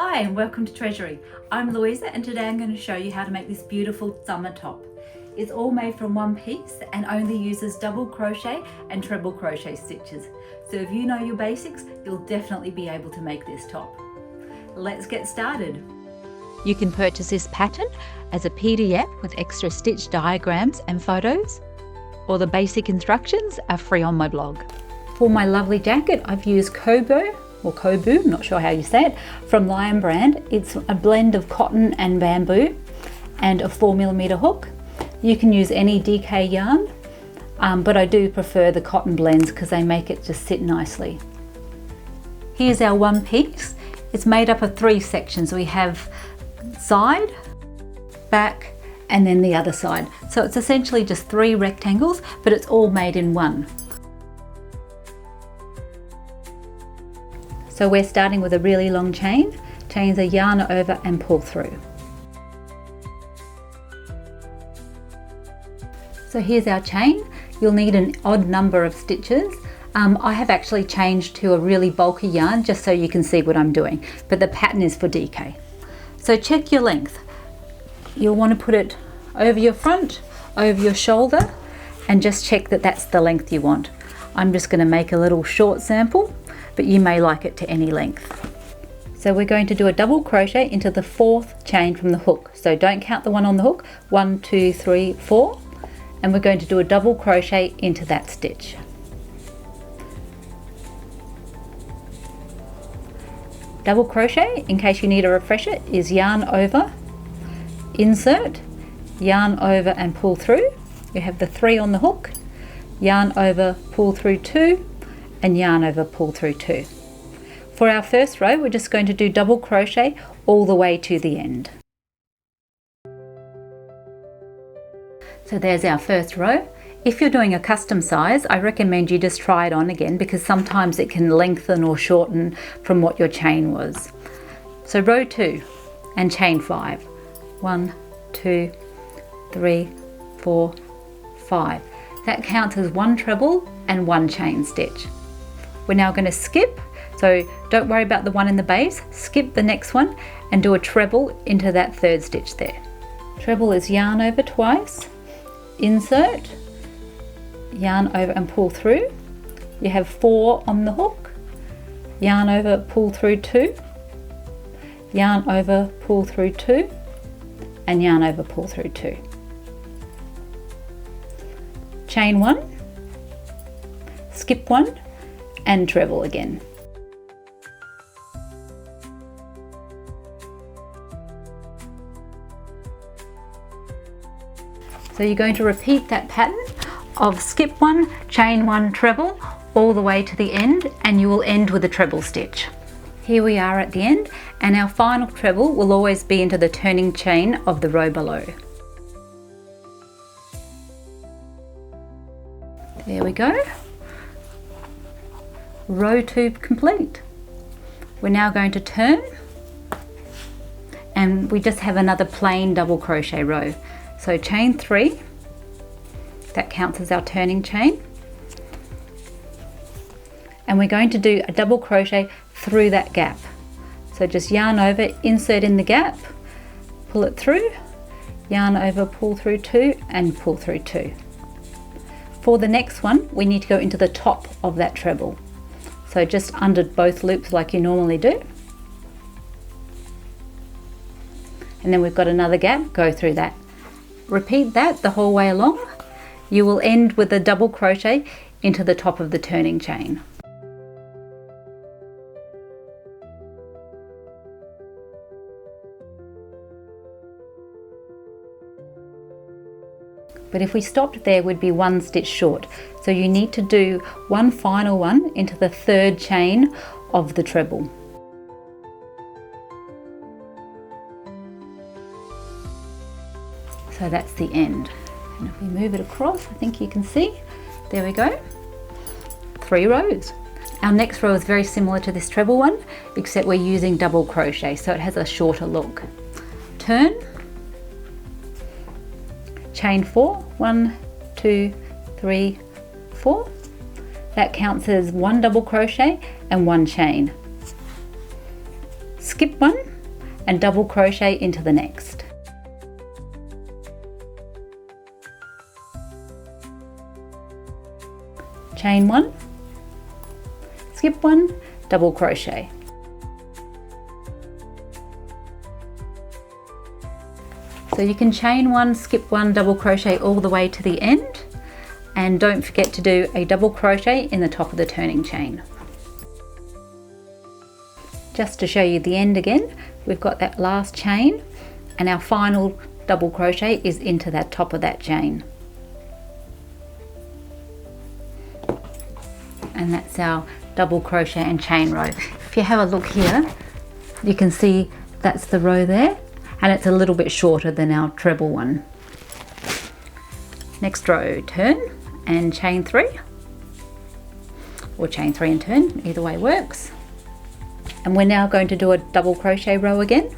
Hi and welcome to Treasurie. I'm Louisa and today I'm going to show you how to make this beautiful summer top. It's all made from one piece and only uses double crochet and treble crochet stitches. So if you know your basics, you'll definitely be able to make this top. Let's get started. You can purchase this pattern as a PDF with extra stitch diagrams and photos, or the basic instructions are free on my blog. For my lovely jacket, I've used Kobo, not sure how you say it, from Lion brand. It's a blend of cotton and bamboo and a 4mm hook. You can use any DK yarn, but I do prefer the cotton blends because they make it just sit nicely. Here's our one piece. It's made up of 3 sections. We have side, back, and then the other side. So it's essentially just 3 rectangles, but it's all made in one. So we're starting with a really long chain. Chain the yarn over and pull through. So here's our chain. You'll need an odd number of stitches. I have actually changed to a really bulky yarn just so you can see what I'm doing, but the pattern is for DK. So check your length. You'll want to put it over your front, over your shoulder, and just check that that's the length you want. I'm just going to make a little short sample, but you may like it to any length. So we're going to do a double crochet into the 4th chain from the hook. So don't count the one on the hook. 1, 2, 3, 4. And we're going to do a double crochet into that stitch. Double crochet, in case you need a refresher, is yarn over, insert, yarn over and pull through. You have the 3 on the hook, yarn over, pull through 2, and yarn over, pull through 2. For our first row, we're just going to do double crochet all the way to the end. So there's our first row. If you're doing a custom size, I recommend you just try it on again because sometimes it can lengthen or shorten from what your chain was. So row 2 and chain 5. 1, 2, 3, 4, 5. That counts as 1 treble and 1 chain stitch. We're now going to skip, so don't worry about the one in the base, skip the next one and do a treble into that 3rd stitch there. Treble is yarn over twice, insert, yarn over and pull through. You have 4 on the hook, yarn over, pull through 2, yarn over, pull through 2, and yarn over, pull through 2. Chain 1, skip 1, and treble again. So you're going to repeat that pattern of skip 1, chain 1, treble all the way to the end, and you will end with a treble stitch. Here we are at the end, and our final treble will always be into the turning chain of the row below. There we go. Row 2 complete. We're now going to turn, and we just have another plain double crochet row. So chain 3, that counts as our turning chain, and we're going to do a double crochet through that gap. So just yarn over, insert in the gap, pull it through, yarn over, pull through 2, and pull through 2. For the next one, we need to go into the top of that treble. So just under both loops like you normally do. And then we've got another gap, go through that. Repeat that the whole way along. You will end with a double crochet into the top of the turning chain. But if we stopped there, we'd be 1 stitch short. So you need to do one final one into the 3rd chain of the treble. So that's the end. And if we move it across, I think you can see, there we go, 3 rows. Our next row is very similar to this treble one, except we're using double crochet, so it has a shorter look. Turn, chain 4, 1, 2, 3, 4. That counts as 1 double crochet and 1 chain. skip one and double crochet into the next. Chain one, skip one, double crochet. So you can chain one, skip one, double crochet all the way to the end, and don't forget to do a double crochet in the top of the turning chain. Just to show you the end again, we've got that last chain and our final double crochet is into that top of that chain. And that's our double crochet and chain row. If you have a look here, you can see that's the row there, and it's a little bit shorter than our treble one. Next row, turn and chain 3, or chain 3 and turn, either way works. And we're now going to do a double crochet row again.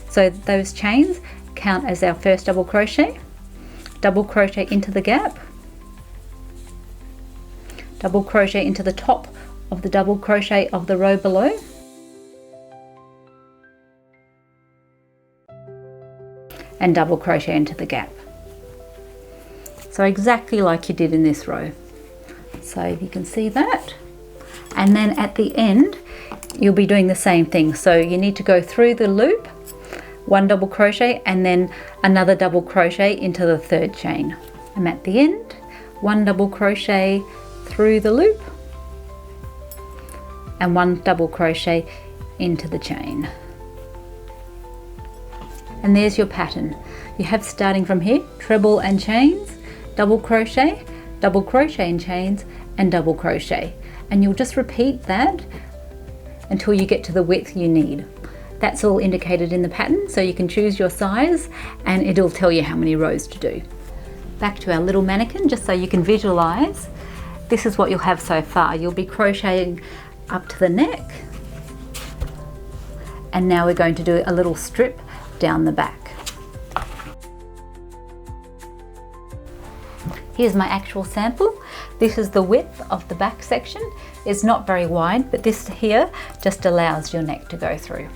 So those chains count as our first double crochet into the gap, double crochet into the top of the double crochet of the row below, and double crochet into the gap. So exactly like you did in this row. So you can see that. And then at the end, you'll be doing the same thing. So you need to go through the loop, one double crochet, and then another double crochet into the third chain. And at the end, one double crochet through the loop, and one double crochet into the chain. And there's your pattern. You have, starting from here, treble and chains, double crochet and chains, and double crochet. And you'll just repeat that until you get to the width you need. That's all indicated in the pattern, so you can choose your size and it'll tell you how many rows to do. Back to our little mannequin, just so you can visualize. This is what you'll have so far. You'll be crocheting up to the neck, and now we're going to do a little strip down the back. Here's my actual sample. This is the width of the back section. It's not very wide, but this here just allows your neck to go through.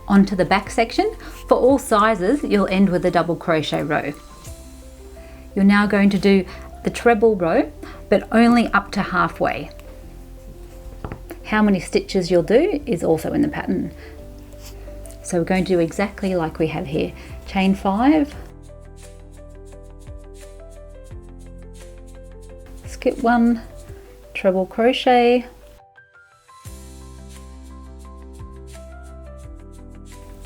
Onto the back section. For all sizes, you'll end with a double crochet row. You're now going to do the treble row, but only up to halfway. How many stitches you'll do is also in the pattern. So we're going to do exactly like we have here. Chain 5, skip 1, treble crochet,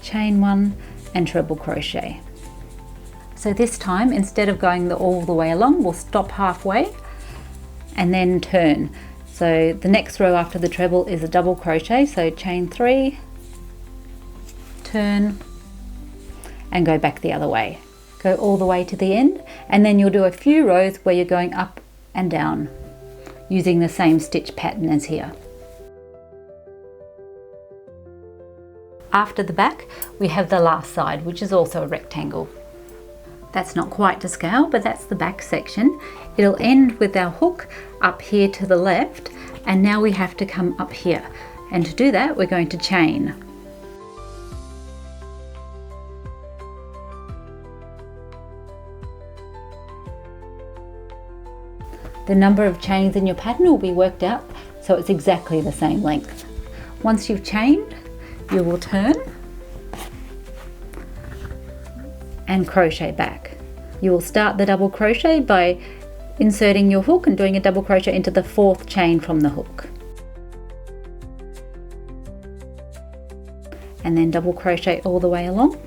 chain 1 and treble crochet. So this time, instead of going all the way along, we'll stop halfway and then turn. So the next row after the treble is a double crochet, so chain 3, turn and go back the other way. Go all the way to the end, and then you'll do a few rows where you're going up and down using the same stitch pattern as here. After the back, we have the last side, which is also a rectangle. That's not quite to scale, but that's the back section. It'll end with our hook up here to the left, and now we have to come up here. And to do that, we're going to chain. The number of chains in your pattern will be worked out so it's exactly the same length. Once you've chained, you will turn and crochet back. You will start the double crochet by inserting your hook and doing a double crochet into the 4th chain from the hook. And then double crochet all the way along.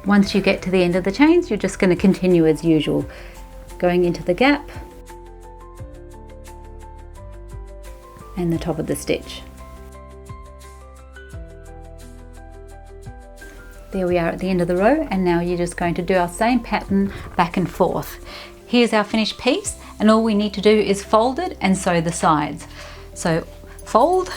Once you get to the end of the chains, you're just going to continue as usual, going into the gap and the top of the stitch. There we are at the end of the row, and now you're just going to do our same pattern back and forth. Here's our finished piece, and all we need to do is fold it and sew the sides. So fold,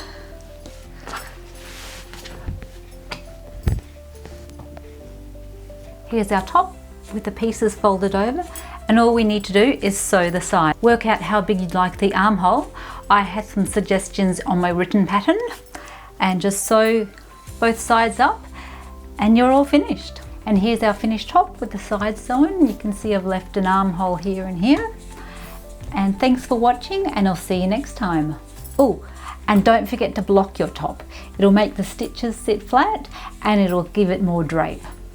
here's our top with the pieces folded over, and all we need to do is sew the side. Work out how big you'd like the armhole. I had some suggestions on my written pattern, and just sew both sides up and you're all finished. And here's our finished top with the sides sewn. You can see I've left an armhole here and here. And thanks for watching, and I'll see you next time. Oh, and don't forget to block your top. It'll make the stitches sit flat and it'll give it more drape.